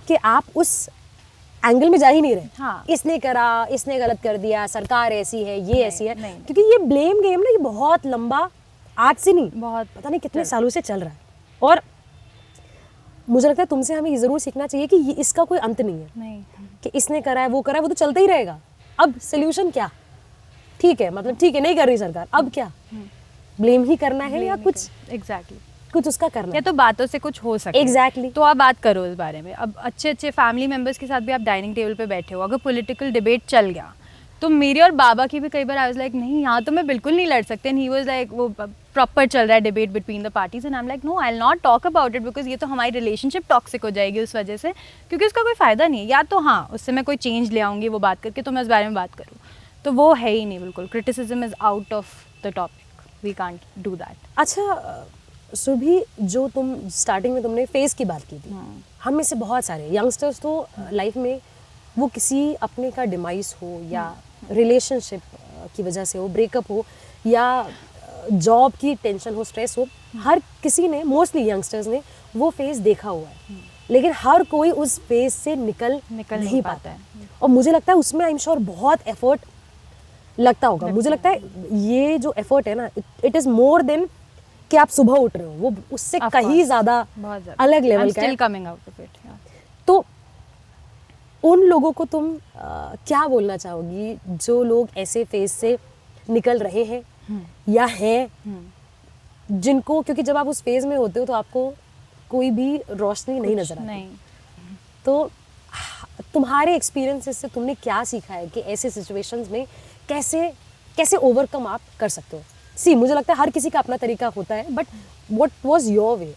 कि आप उस एंगल में जा ही नहीं रहे। हाँ। इसने करा, इसने गलत कर दिया, सरकार ऐसी है, ये ऐसी है, नहीं। क्योंकि ये ब्लेम गेम ना ये बहुत लंबा, आज से नहीं, बहुत पता नहीं कितने सालों से चल रहा है। और मुझे लगता है तुमसे हमें ये जरूर सीखना चाहिए कि ये इसका कोई अंत नहीं है, नहीं कि इसने करा है, वो करा है, वो तो चलता ही रहेगा। अब सोल्यूशन क्या? ठीक है, मतलब ठीक है नहीं कर रही सरकार, अब क्या? ब्लेम ही करना है या कुछ एग्जैक्टली कुछ उसका करना या है? तो बातों से कुछ हो सकता है। Exactly. तो आप बात करो इस बारे में। अब अच्छे फैमिली मेम्बर्स के साथ भी आप डाइनिंग टेबल पे बैठे हो, अगर पॉलिटिकल डिबेट चल गया, तो मेरी और बाबा की भी कई बार आई वाज लाइक नहीं यहाँ तो मैं बिल्कुल नहीं लड़ सकते, एंड ही वाज लाइक वो प्रॉपर चल रहा है debate between the parties, and I am like no I will not talk about it, because ये तो हमारी रिलेशनशिप टॉक्सिक हो जाएगी उस वजह से, क्योंकि उसका कोई फ़ायदा नहीं है। या तो हाँ उससे मैं कोई चेंज ले आऊँगी वो बात करके, तो मैं उस बारे में बात करूँ, तो वो है ही नहीं बिल्कुल। Criticism is out of the topic, we can't do that. अच्छा सुरभि, जो तुम स्टार्टिंग में तुमने फेस की बात की थी, हम में से बहुत सारे यंगस्टर्स तो लाइफ में वो किसी अपने का डिमाइस हो या रिलेशनशिप की वजह से हो, ब्रेकअप हो या जॉब की टेंशन हो, स्ट्रेस हो, हर किसी ने, मोस्टली यंगस्टर्स ने वो फेस देखा हुआ है, लेकिन हर कोई उस फेस से निकल नहीं पाता है। और मुझे लगता है उसमें आई एम श्योर बहुत एफर्ट लगता होगा। मुझे लगता है ये जो एफर्ट है ना, इट इज़ मोर देन कि आप सुबह उठ रहे हो, वो उससे कहीं ज़्यादा अलग लेवल का है। Coming out of it. तो उन लोगों को तुम क्या बोलना चाहोगी जो लोग ऐसे फेज से निकल रहे हैं या हैं, जिनको, क्योंकि जब आप उस फेज में होते हो तो आपको कोई भी रोशनी नहीं नजर आती, तो तुम्हारे एक्सपीरियंसेस से तुमने क्या सीखा है कि ऐसे सिचुएशंस में कैसे ओवरकम आप कर सकते हो? मुझे लगता है हर किसी का अपना तरीका होता है, but what was your way?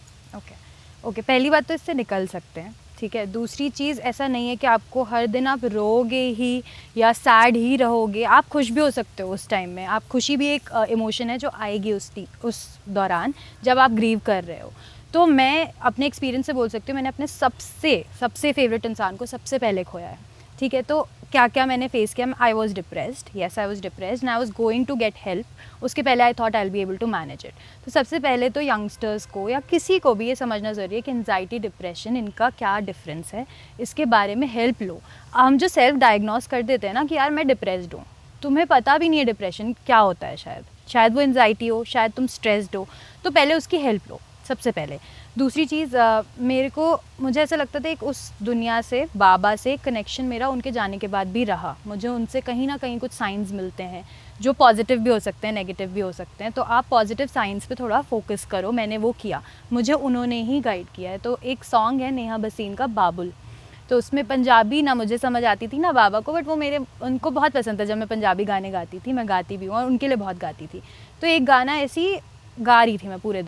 Okay, पहली बात तो इससे निकल सकते हैं, ठीक है। दूसरी चीज़, ऐसा नहीं है कि आपको हर दिन आप रोगे ही या सैड ही रहोगे, आप खुश भी हो सकते हो उस टाइम में। आप खुशी भी एक इमोशन है जो आएगी उस दौरान जब आप ग्रीव कर रहे हो। तो मैं अपने एक्सपीरियंस से बोल सकती हूँ, मैंने अपने सबसे फेवरेट इंसान को सबसे पहले खोया है, ठीक है। तो क्या क्या मैंने फेस किया? I was depressed, yes I was depressed, I was going to get help. उसके पहले I thought I will be able to manage it. तो सबसे पहले तो यंगस्टर्स को या किसी को भी ये समझना ज़रूरी है कि एंजाइटी, डिप्रेशन, इनका क्या डिफरेंस है, इसके बारे में हेल्प लो। हम जो सेल्फ डायग्नोस कर देते हैं ना कि यार मैं डिप्रेस्ड हूँ, तुम्हें पता भी नहीं है डिप्रेशन क्या होता है, शायद वो एंजाइटी हो, शायद तुम स्ट्रेस्ड हो, तो पहले उसकी हेल्प लो सबसे पहले। दूसरी चीज़, मुझे ऐसा लगता था एक उस दुनिया से, बाबा से कनेक्शन मेरा उनके जाने के बाद भी रहा। मुझे उनसे कहीं ना कहीं कुछ साइंस मिलते हैं जो पॉजिटिव भी हो सकते हैं, नेगेटिव भी हो सकते हैं। तो आप पॉजिटिव साइंस पे थोड़ा फोकस करो, मैंने वो किया, मुझे उन्होंने ही गाइड किया है। तो एक सॉन्ग है नेहा भसीन का, बाबुल, तो उसमें पंजाबी ना मुझे समझ आती थी ना बाबा को, बट वो उनको बहुत पसंद था जब मैं पंजाबी गाने गाती थी, मैं गाती भी हूँ और उनके लिए बहुत गाती थी। तो एक गाना ऐसी गा रही थी मैं पूरे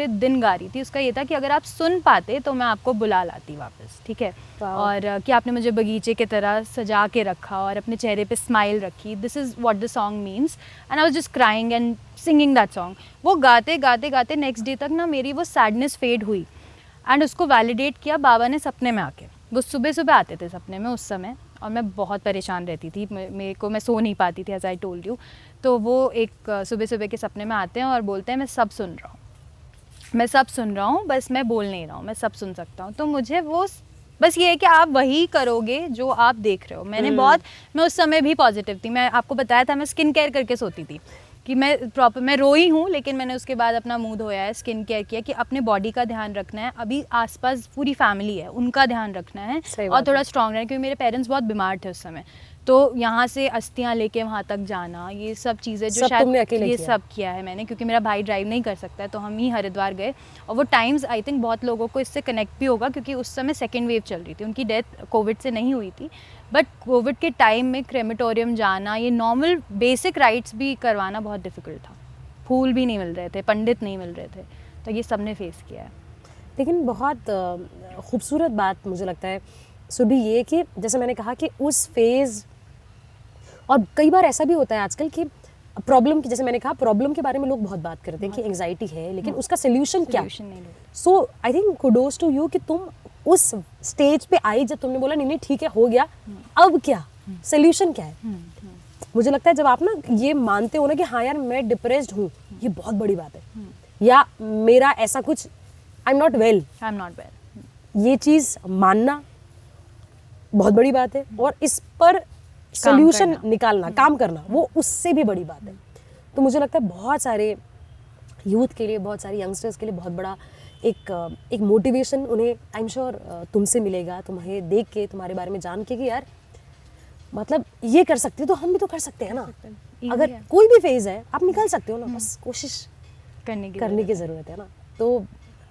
दिन गा रही थी, उसका ये था कि अगर आप सुन पाते तो मैं आपको बुला लाती वापस, ठीक है, और कि आपने मुझे बगीचे की तरह सजा के रखा और अपने चेहरे पे स्माइल रखी, this is what the song means, and I was just crying and singing that song. वो गाते गाते गाते नेक्स्ट डे तक ना मेरी वो सैडनेस फेड हुई, एंड उसको वैलिडेट किया बाबा ने सपने में आके। वो सुबह सुबह आते थे सपने में उस समय, और मैं बहुत परेशान रहती थी, मैं सो नहीं पाती थी, एज आई टोल्ड यू। तो वो एक सुबह सुबह के सपने में आते हैं और बोलते हैं मैं सब सुन रहा हूँ, बस मैं बोल नहीं रहा हूँ, मैं सब सुन सकता हूँ। तो मुझे वो बस ये है कि आप वही करोगे जो आप देख रहे हो। मैं उस समय भी पॉजिटिव थी, मैं आपको बताया था मैं स्किन केयर करके सोती थी कि मैं रोई हूँ, लेकिन मैंने उसके बाद अपना मुंह धोया है, स्किन केयर किया कि अपने बॉडी का ध्यान रखना है, अभी आसपास पूरी फैमिली है उनका ध्यान रखना है और थोड़ा स्ट्रांग रहना है, क्योंकि मेरे पेरेंट्स बहुत बीमार थे उस समय। तो यहाँ से अस्थियाँ लेके वहाँ तक जाना, ये सब चीज़ें जो शायद ये सब किया है मैंने, क्योंकि मेरा भाई ड्राइव नहीं कर सकता है, तो हम ही हरिद्वार गए। और वो टाइम्स आई थिंक बहुत लोगों को इससे कनेक्ट भी होगा, क्योंकि उस समय सेकेंड वेव चल रही थी, उनकी डेथ कोविड से नहीं हुई थी, बट कोविड के टाइम में क्रेमेटोरियम जाना, ये नॉर्मल बेसिक राइट्स भी करवाना बहुत डिफ़िकल्ट था, फूल भी नहीं मिल रहे थे, पंडित नहीं मिल रहे थे, तो ये सब ने फेस किया है। लेकिन बहुत खूबसूरत बात मुझे लगता है सुरभि ये कि जैसे मैंने कहा कि उस फेज़, और कई बार ऐसा भी होता है आजकल कि प्रॉब्लम की, जैसे मैंने कहा प्रॉब्लम के बारे में लोग बहुत बात करते हैं कि एंजाइटी है, लेकिन उसका सोल्यूशन क्या। So I think kudos to you कि तुम उस स्टेज पे आई जब तुमने बोला नहीं ठीक है हो गया, अब क्या सोल्यूशन क्या है। मुझे लगता है जब आप ना ये मानते हो ना कि हाँ यार मैं डिप्रेस्ड हूँ, ये बहुत बड़ी बात है, या मेरा ऐसा कुछ आई एम नॉट वेल, ये चीज़ मानना बहुत बड़ी बात है, और इस पर सोल्यूशन निकालना, काम करना, वो उससे भी बड़ी बात है। तो मुझे लगता है बहुत सारे यूथ के लिए, बहुत सारे यंगस्टर्स के लिए बहुत बड़ा एक मोटिवेशन उन्हें आई एम श्योर तुमसे मिलेगा, तुम्हें देख के, तुम्हारे बारे में जान के कि यार मतलब ये कर सकते हो तो हम भी तो कर सकते हैं ना। अगर कोई भी फेज है आप निकल सकते हो ना, बस कोशिश करने की ज़रूरत है ना। तो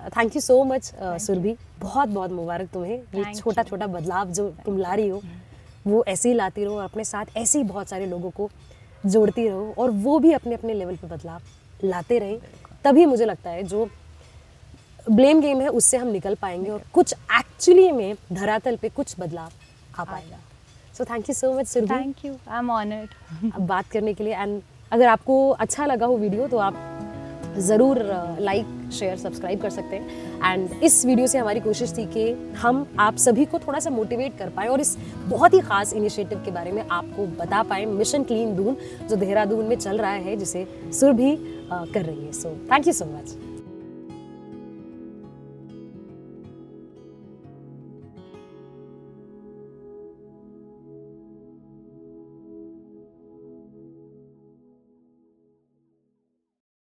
thank you so much Surbhi, बहुत बहुत मुबारक तुम्हें, ये छोटा छोटा बदलाव जो तुम ला रही हो वो ऐसे ही लाती रहो, और अपने साथ ऐसे ही बहुत सारे लोगों को जोड़ती रहो, और वो भी अपने अपने लेवल पे बदलाव लाते रहें, तभी मुझे लगता है जो ब्लेम गेम है उससे हम निकल पाएंगे और कुछ एक्चुअली में धरातल पे कुछ बदलाव आ पाएगा। So thank you so much Surbhi, thank you, I am honoured बात करने के लिए। एंड अगर आपको अच्छा लगा हो वीडियो तो आप ज़रूर लाइक शेयर सब्सक्राइब कर सकते हैं। एंड इस वीडियो से हमारी कोशिश थी कि हम आप सभी को थोड़ा सा मोटिवेट कर पाएँ और इस बहुत ही ख़ास इनिशिएटिव के बारे में आपको बता पाएँ, मिशन क्लीन दून जो देहरादून में चल रहा है, जिसे सुरभि कर रही है। सो थैंक यू सो मच।